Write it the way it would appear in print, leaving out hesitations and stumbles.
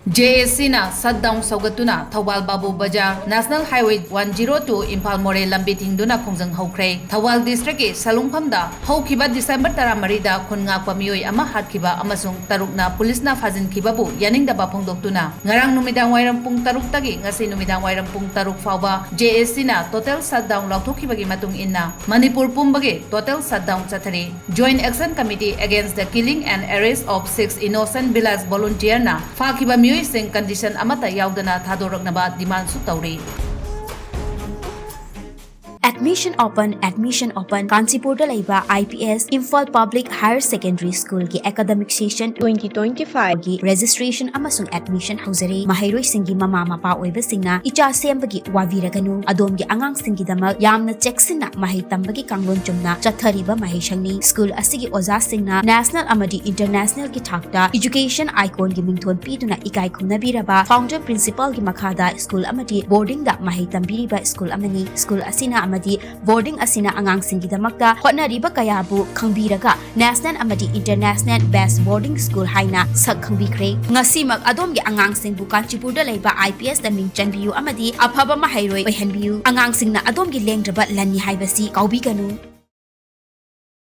JSC na Shutdown Sougattuna Thoubal Babu Bazar National Highway 102 Imphal Moreh Lambi Thingduna Khongjang Houkhre Thoubal District ki Salungphamda houkiba December 13 da khungakpa miyoi ama hatkiba amasung tarukna police na fajinkiba bu yaningdaba phongdoktuna ngarang numidang wairam pung 3 tagi ngasi numidang wairam pung 3 fauba JSC na total shutdown lauthokibagi matung inna Manipur pumbagi total shutdown chathari Joint Action Committee against the killing and arrest of 6 innocent village volunteer na fakiba sing condition amata yaudana thadoraknaba demand su tauri. Admission open Kanchipurda laiba IPS Imphal Public Higher Secondary School ki academic session 2025 gi registration amasung admission hauzare mahairoi singi mama mapa oiba singna icha sembagi waviraganu adom gi angang singi damak yamna checksina mahai tambagi kanglon chumna chathariba mahishangni school asigi oza singna national amadi international ki thakta education icon gi mingthon piduna ikai khunabiraba founder principal gi makhada school amadi boarding da mahai tambiriba school amani school asina amadi boarding asina angang singi damakta hotnariba kayabu khangbiraga national amadi international best boarding school haina sak khangbikre ngasimak adom gi angang singbu Kanchipurda laiba IPS da ming chanbiyu amadi afaba mahairoi oihanbiyu angang singna adom gi lengdraba lani haibasi kaubiganu